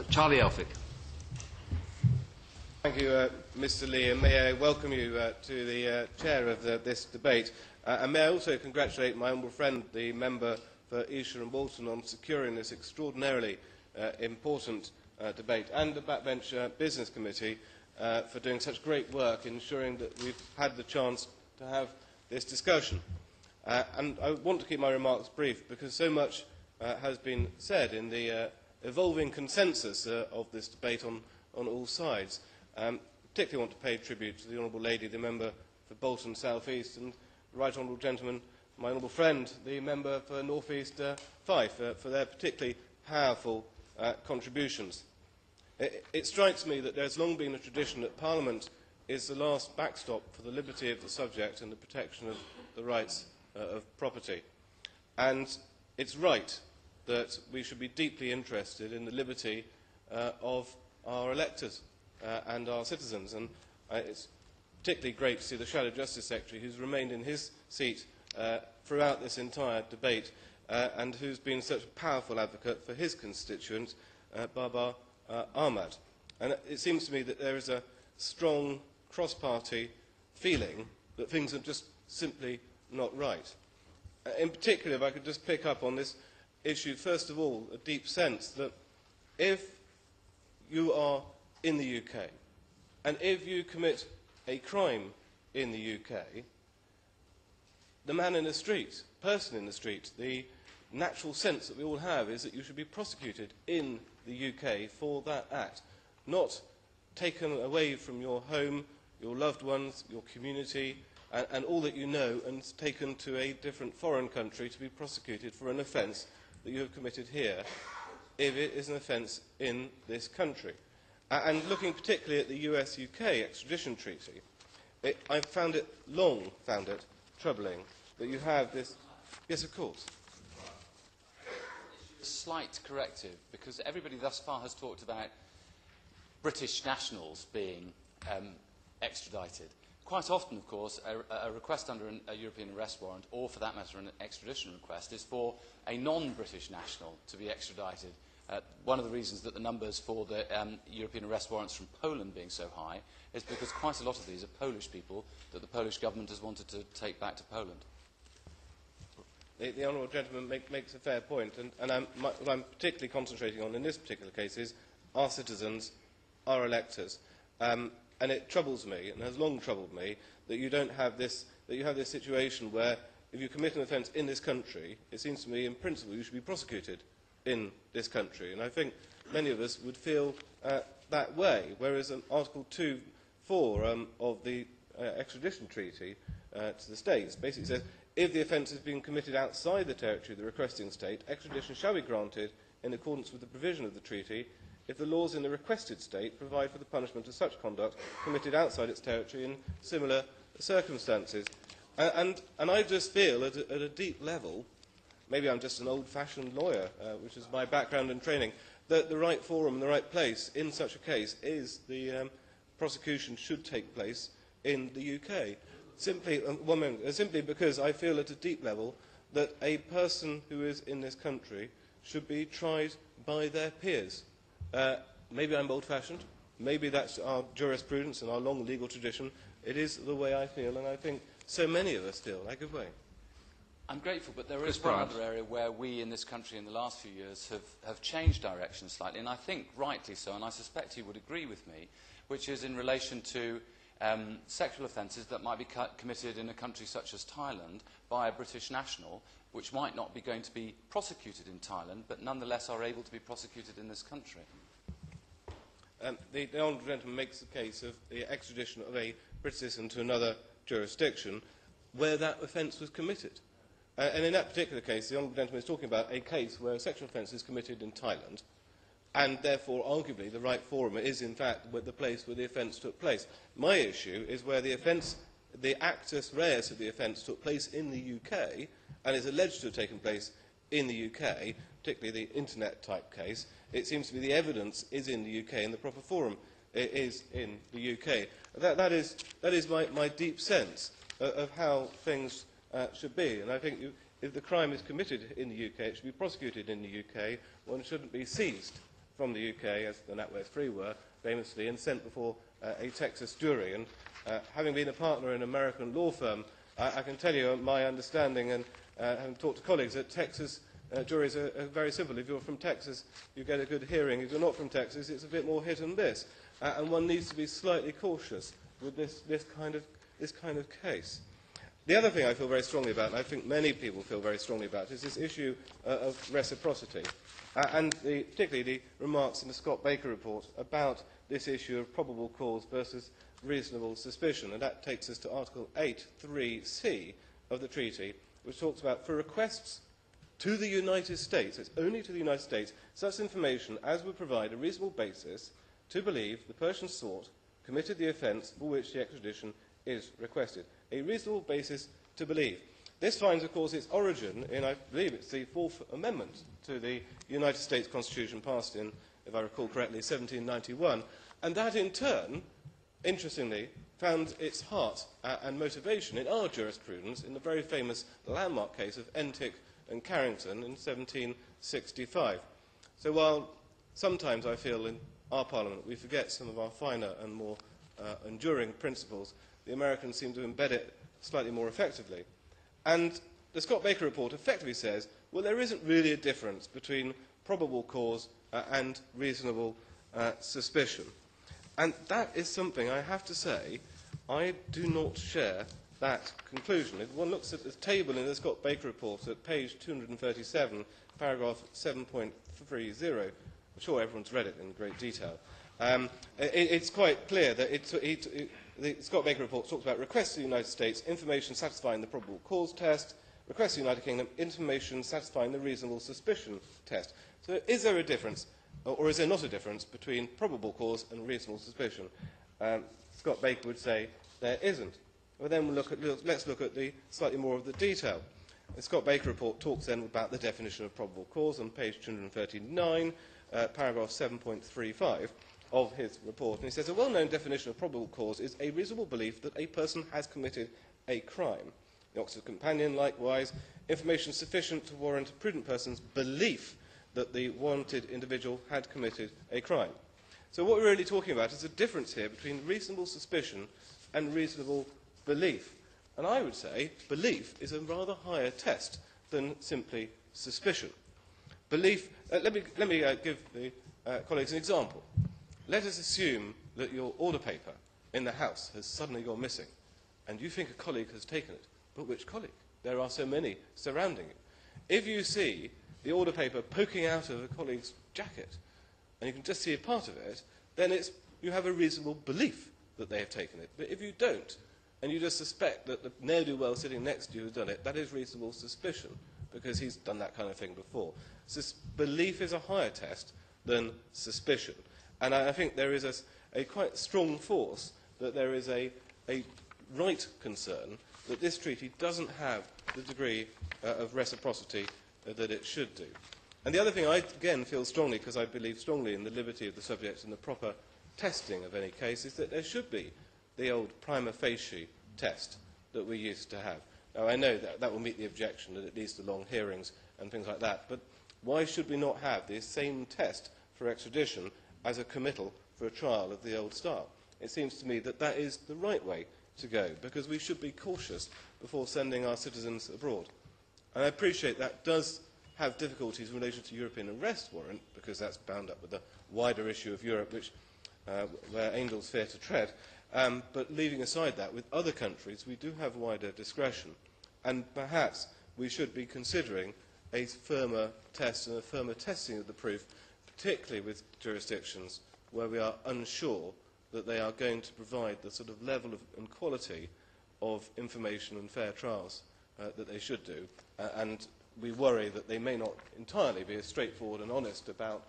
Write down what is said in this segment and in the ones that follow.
Charlie Elphicke. Thank you, Mr. Lee, and may I welcome you to the chair of this debate. And may I also congratulate my humble friend, the member for Esher and Bolton, on securing this extraordinarily important debate, and the Backbench Business Committee for doing such great work ensuring that we've had the chance to have this discussion. And I want to keep my remarks brief because so much has been said in the evolving consensus of this debate on all sides. Particularly want to pay tribute to the Honourable Lady, the member for Bolton South East, and the Right Honourable Gentleman, my honourable friend, the member for North East Fife, for their particularly powerful contributions. It strikes me that there has long been a tradition that Parliament is the last backstop for the liberty of the subject and the protection of the rights of property. And it's right that we should be deeply interested in the liberty of our electors and our citizens. And it's particularly great to see the Shadow Justice Secretary, who's remained in his seat throughout this entire debate and who's been such a powerful advocate for his constituent, Babar Ahmad. And it seems to me that there is a strong cross-party feeling that things are just simply not right. In particular, if I could just pick up on this issue, first of all, a deep sense that if you are in the UK and if you commit a crime in the UK, the man in the street, person in the street, the natural sense that we all have is that you should be prosecuted in the UK for that act, not taken away from your home, your loved ones, your community, and all that you know, and taken to a different foreign country to be prosecuted for an offence that you have committed here, if it is an offence in this country. And looking particularly at the US-UK extradition treaty, I long found it troubling that you have this... Yes, of course. Slight corrective, because everybody thus far has talked about British nationals being extradited. Quite often, of course, a request under a European arrest warrant, or for that matter an extradition request, is for a non-British national to be extradited. One of the reasons that the numbers for the European arrest warrants from Poland being so high is because quite a lot of these are Polish people that the Polish government has wanted to take back to Poland. The honourable gentleman makes a fair point, and what I'm particularly concentrating on in this particular case is our citizens, our electors. And it troubles me, and has long troubled me, that you have this situation where if you commit an offence in this country, it seems to me in principle you should be prosecuted in this country. And I think many of us would feel that way, whereas Article 2(4) of the extradition treaty to the States basically says, if the offence has been committed outside the territory of the requesting state, extradition shall be granted in accordance with the provision of the treaty if the laws in the requested state provide for the punishment of such conduct committed outside its territory in similar circumstances. And I just feel at a deep level, maybe I'm just an old-fashioned lawyer, which is my background and training, that the right forum and the right place in such a case is the prosecution should take place in the UK. Simply because I feel at a deep level that a person who is in this country should be tried by their peers. Maybe I'm old-fashioned, maybe that's our jurisprudence and our long legal tradition. It is the way I feel, and I think so many of us feel. I give way. I'm grateful, but there is one other area where we in this country in the last few years have changed direction slightly, and I think rightly so, and I suspect you would agree with me, which is in relation to sexual offences that might be committed in a country such as Thailand by a British national, which might not be going to be prosecuted in Thailand, but nonetheless are able to be prosecuted in this country. The honourable gentleman makes the case of the extradition of a British citizen to another jurisdiction where that offence was committed. And in that particular case, the honourable gentleman is talking about a case where a sexual offence is committed in Thailand, and therefore, arguably, the right forum is, in fact, the place where the offence took place. My issue is where the offence, the actus reus of the offence took place in the UK, and is alleged to have taken place in the UK, particularly the internet-type case. It seems to me the evidence is in the UK, and the proper forum is in the UK. That is my deep sense of how things should be. And I think if the crime is committed in the UK, it should be prosecuted in the UK. One shouldn't be seized from the UK, as the NatWest Free were, famously, and sent before a Texas jury. And having been a partner in an American law firm, I can tell you my understanding, and having talked to colleagues, that Texas juries are very simple. If you're from Texas, you get a good hearing. If you're not from Texas, it's a bit more hit and miss. And one needs to be slightly cautious with this kind of case. The other thing I feel very strongly about, and I think many people feel very strongly about, is this issue of reciprocity, and particularly the remarks in the Scott Baker report about this issue of probable cause versus reasonable suspicion. And that takes us to Article 8(3)(c) of the treaty, which talks about, for requests to the United States, it's only to the United States, such information as would provide a reasonable basis to believe the person sought committed the offence for which the extradition is requested. A reasonable basis to believe. This finds, of course, its origin in, I believe it's the Fourth Amendment to the United States Constitution, passed in, if I recall correctly, 1791, and that in turn, interestingly, found its heart and motivation in our jurisprudence in the very famous landmark case of Elphicke and Carrington in 1765. So while sometimes I feel in our Parliament we forget some of our finer and more enduring principles, the Americans seem to embed it slightly more effectively. And the Scott Baker report effectively says, well, there isn't really a difference between probable cause and reasonable suspicion. And that is something, I have to say, I do not share that conclusion. If one looks at the table in the Scott Baker report at page 237, paragraph 7.30, I'm sure everyone's read it in great detail, it's quite clear that the Scott Baker report talks about requests to the United States, information satisfying the probable cause test, requests to the United Kingdom, information satisfying the reasonable suspicion test. So is there a difference, or is there not a difference, between probable cause and reasonable suspicion? Scott Baker would say there isn't. Well, then let's look at the slightly more of the detail. The Scott Baker report talks then about the definition of probable cause on page 239, paragraph 7.35 of his report. And he says, a well-known definition of probable cause is a reasonable belief that a person has committed a crime. The Oxford Companion, likewise, information sufficient to warrant a prudent person's belief that the warranted individual had committed a crime. So what we're really talking about is a difference here between reasonable suspicion and reasonable belief. And I would say belief is a rather higher test than simply suspicion. Belief, let me give the colleagues an example. Let us assume that your order paper in the house has suddenly gone missing, and you think a colleague has taken it. But which colleague? There are so many surrounding you. If you see the order paper poking out of a colleague's jacket, and you can just see a part of it, then you have a reasonable belief that they have taken it. But if you don't, and you just suspect that the ne'er-do-well sitting next to you has done it, that is reasonable suspicion, because he's done that kind of thing before. So belief is a higher test than suspicion. And I think there is a quite strong force that there is a right concern that this treaty doesn't have the degree of reciprocity that it should do. And the other thing I, again, feel strongly, because I believe strongly in the liberty of the subject and the proper testing of any case, is that there should be the old prima facie test that we used to have. Now, I know that will meet the objection that it leads to long hearings and things like that, but why should we not have the same test for extradition as a committal for a trial of the old style? It seems to me that that is the right way to go, because we should be cautious before sending our citizens abroad. And I appreciate that does have difficulties in relation to European arrest warrant, because that's bound up with the wider issue of Europe, where angels fear to tread. But leaving aside that, with other countries, we do have wider discretion. And perhaps we should be considering a firmer test and a firmer testing of the proof, particularly with jurisdictions where we are unsure that they are going to provide the sort of level and quality of information and fair trials that they should do. And we worry that they may not entirely be as straightforward and honest about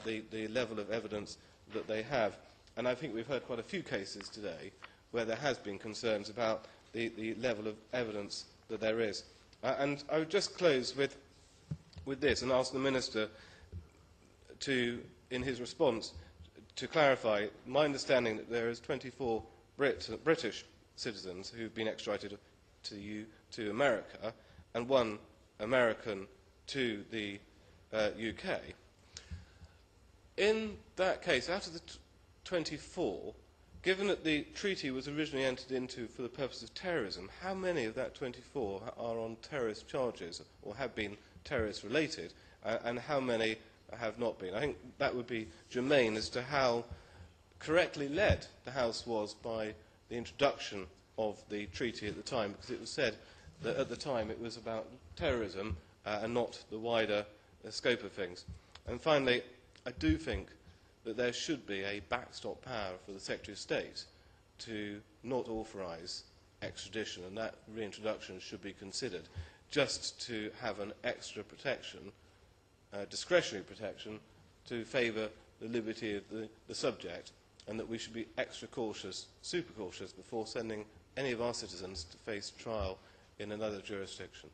the level of evidence that they have. And I think we've heard quite a few cases today where there has been concerns about the level of evidence that there is. And I would just close with this and ask the Minister to, in his response, to clarify my understanding that there is 24 British citizens who have been extradited to America and 1 American to the UK. In that case, out of the 24, given that the treaty was originally entered into for the purpose of terrorism, how many of that 24 are on terrorist charges or have been terrorist related, and how many have not been? I think that would be germane as to how correctly led the House was by the introduction of the treaty at the time, because it was said that at the time it was about terrorism and not the wider scope of things. And finally, I do think that there should be a backstop power for the Secretary of State to not authorise extradition, and that reintroduction should be considered, just to have an extra protection, discretionary protection, to favour the liberty of the subject, and that we should be extra cautious, super cautious, before sending any of our citizens to face trial in another jurisdiction.